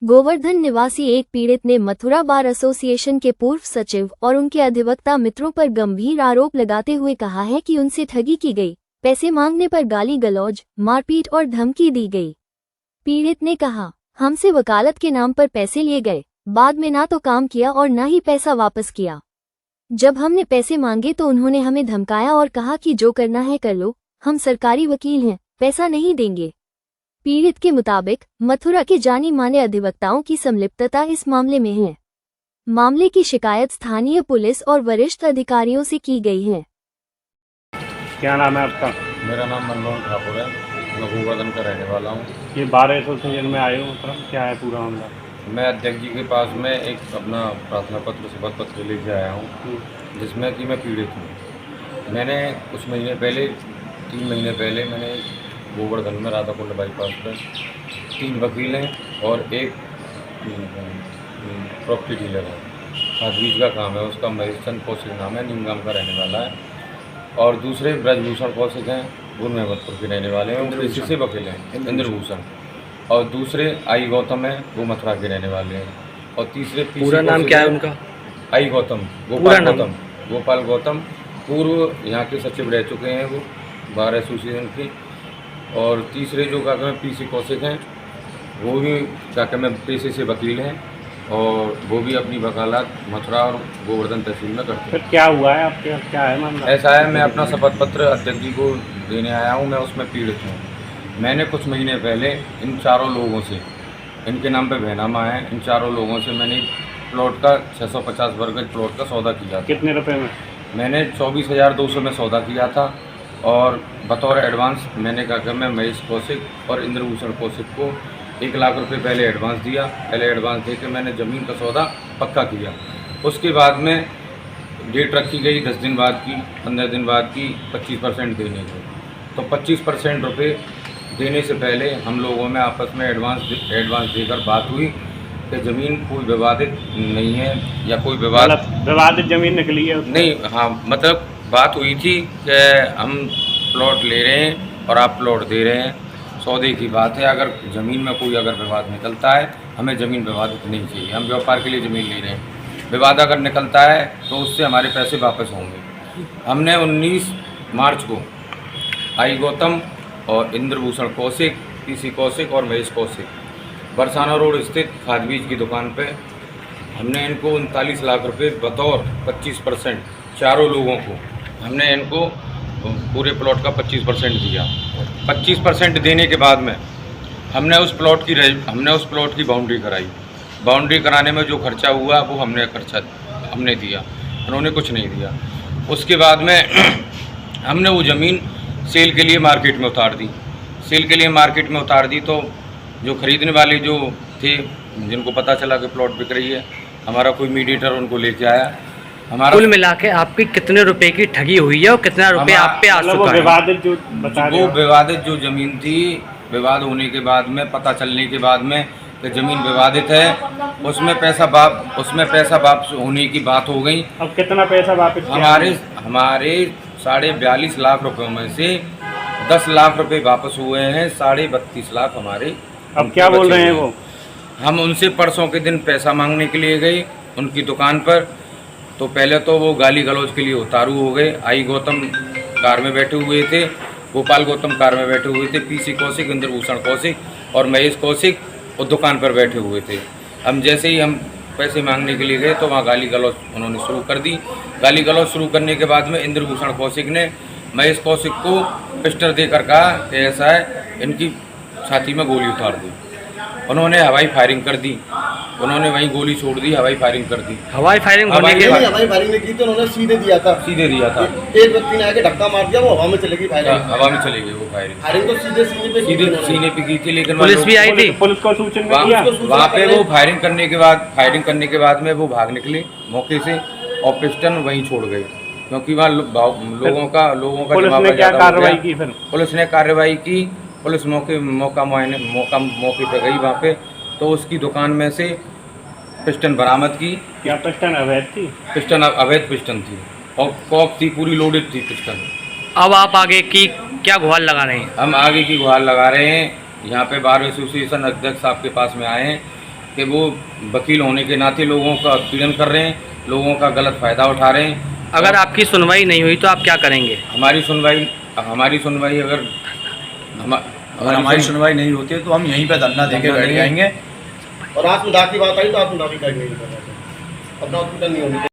गोवर्धन निवासी एक पीड़ित ने मथुरा बार एसोसिएशन के पूर्व सचिव और उनके अधिवक्ता मित्रों पर गंभीर आरोप लगाते हुए कहा है कि उनसे ठगी की गई, पैसे मांगने पर गाली गलौज, मारपीट और धमकी दी गई। पीड़ित ने कहा, हमसे वकालत के नाम पर पैसे लिए गए, बाद में ना तो काम किया और ना ही पैसा वापस किया। जब हमने पैसे मांगे तो उन्होंने हमें धमकाया और कहा कि जो करना है कर लो, हम सरकारी वकील हैं, पैसा नहीं देंगे। पीड़ित के मुताबिक मथुरा के जानी माने अधिवक्ताओं की संलिप्तता इस मामले में है। मामले की शिकायत स्थानीय पुलिस और वरिष्ठ अधिकारियों से की गई है। क्या नाम है आपका? मेरा नाम मनमोहन ठाकुर है, मैं गोवर्धन का रहने वाला हूँ। ये बार एसोसिएशन में आए हो, मतलब क्या है पूरा मामला? मैं अध्यक्ष जी के पास में एक अपना प्रार्थना पत्र शपथ पत्र लेके आया हूँ, जिसमें कि मैं पीड़ित हूँ। मैंने कुछ महीने पहले 3 महीने पहले मैंने गोवर्धन में राधा कुंड बाईपास पर 3 वकील हैं और एक प्रॉपर्टी डीलर है, खाद बीज का काम है उसका, महेश चंद कौशिक नाम है, नीमगाम का रहने वाला है। और दूसरे ब्रजभूषण कौशिक हैं, गुरु महमदपुर के रहने वाले हैं, वो कृषि से वकील हैं, इंद्रभूषण। और दूसरे आई गौतम है, वो मथुरा के रहने वाले हैं। और तीसरे पूरा नाम क्या है उनका? आई गौतम, गोपाल गौतम पूर्व यहाँ के सचिव रह चुके हैं वो बार एसोसिएशन के। और तीसरे जो क्या कहते हैं पीसी कौशिक हैं, वो भी क्या कहते हैं पेशे से वकील हैं और वो भी अपनी वकालत मथुरा और गोवर्धन तहसील में करते हैं। फिर क्या हुआ है आपके, क्या है मामला? ऐसा है, मैं अपना शपथ पत्र अध्यक्ष जी को देने आया हूँ, मैं उसमें पीड़ित हूँ। मैंने कुछ महीने पहले इन चारों लोगों से, इनके नाम पे बैनामा है, इन चारों लोगों से मैंने प्लॉट का 650 वर्ग गज प्लॉट का सौदा किया था। कितने रुपए में? मैंने 24,200 में सौदा किया था और बतौर एडवांस मैंने कहा कि मैं महेश कौशिक और इंद्रभूषण कौशिक को 1 लाख रुपए पहले एडवांस दिया। पहले एडवांस दे के मैंने ज़मीन का सौदा पक्का किया। उसके बाद में डेट रखी गई 10 दिन बाद की, 15 दिन बाद की 25% देने की। तो 25% रुपये देने से पहले हम लोगों में आपस में एडवांस देकर बात हुई कि ज़मीन कोई विवादित नहीं है या कोई विवादित ज़मीन निकली है नहीं। हाँ, मतलब बात हुई थी कि हम प्लॉट ले रहे हैं और आप प्लॉट दे रहे हैं, सौदे की बात है। अगर ज़मीन में कोई अगर विवाद निकलता है, हमें ज़मीन विवादित नहीं चाहिए, हम व्यापार के लिए ज़मीन ले रहे हैं। विवाद अगर निकलता है तो उससे हमारे पैसे वापस होंगे। हमने 19 मार्च को आई गौतम और इंद्रभूषण कौशिक, पीसी कौशिक और महेश कौशिक बरसाना रोड स्थित खाद बीज की दुकान पे हमने इनको 39 लाख रुपए बतौर 25% चारों लोगों को हमने इनको पूरे प्लॉट का 25% दिया। 25% देने के बाद में हमने उस प्लॉट की बाउंड्री कराई। बाउंड्री कराने में जो खर्चा हुआ वो हमने दिया, उन्होंने कुछ नहीं दिया। उसके बाद में हमने वो ज़मीन सेल के लिए मार्केट में उतार दी। तो जो खरीदने वाले जो थे, जिनको पता चला कि प्लॉट बिक रही है, हमारा कोई मीडिएटर उनको लेके आया। हमारा कुल मिला के आपकी कितने रुपए की ठगी हुई है और कितना रुपए आप पे आ चुका है? वो विवादित जो ज़मीन थी, विवाद होने के बाद में, पता चलने के बाद में कि ज़मीन विवादित है, उसमें पैसा वापस होने की बात हो गई। अब कितना पैसा वापस? हमारे 42.5 लाख रुपयों में से 10 लाख रुपए वापस हुए हैं, 32.5 लाख हमारे। अब क्या बोल रहे हैं वो? हम उनसे परसों के दिन पैसा मांगने के लिए गए उनकी दुकान पर, तो पहले तो वो गाली गलौज के लिए उतारू हो गए। आई गौतम कार में बैठे हुए थे, गोपाल गौतम कार में बैठे हुए थे, पीसी कौशिक, इंद्रभूषण कौशिक और महेश कौशिक और दुकान पर बैठे हुए थे। हम जैसे ही हम पैसे मांगने के लिए गए तो वहाँ गाली गलौज उन्होंने शुरू कर दी। गाली गलौज शुरू करने के बाद में इंद्रभूषण कौशिक ने महेश कौशिक को पिस्टल देकर कहा कि ऐसा है, इनकी छाती में गोली उतार दी। उन्होंने हवाई फायरिंग कर दी, उन्होंने वहीं गोली छोड़ दी, हवाई फायरिंग कर दी। हवाई फायरिंग हवाई फायरिंग नहीं की थी, उन्होंने सीधे दिया था। एक व्यक्ति ने आके धक्का मार दिया, वो हवा में चले गई फायरिंग। हवा में चली गई वो फायरिंग तो सीधे सीने पे की थी। लेकिन पुलिस भी आई थी, पुलिस को सूचना दिया। वहाँ पे वो फायरिंग करने के बाद में वो भाग निकले मौके से और पिस्टन वहीं छोड़ गए, क्योंकि वहाँ लोगों का पुलिस ने क्या कार्रवाई की? फिर पुलिस ने कार्रवाई की, पुलिस मौके पे गई वहाँ पे, तो उसकी दुकान में से पिस्टन बरामद की। क्या पिस्टन अवैध थी? पिस्टन अवैध पिस्टन थी और कॉक थी, पूरी लोडेड थी पिस्टन। अब आप आगे की क्या गुहार लगा रहे हैं? हम आगे की गुहार लगा रहे हैं। यहाँ पे बार एसोसिएशन अध्यक्ष आपके पास में आए हैं कि वो वकील होने के नाते लोगों का पीड़न कर रहे हैं, लोगों का गलत फ़ायदा उठा रहे हैं। अगर आपकी सुनवाई नहीं हुई तो आप क्या करेंगे? हमारी सुनवाई अगर हमारी सुनवाई नहीं होती है तो हम यहीं पे धरना देके बैठ जाएंगे। और आत्मदाह की बात आई तो आत्मदाह की नहीं कर रहे थे, अपना हॉस्पिटल नहीं होनी चाहिए।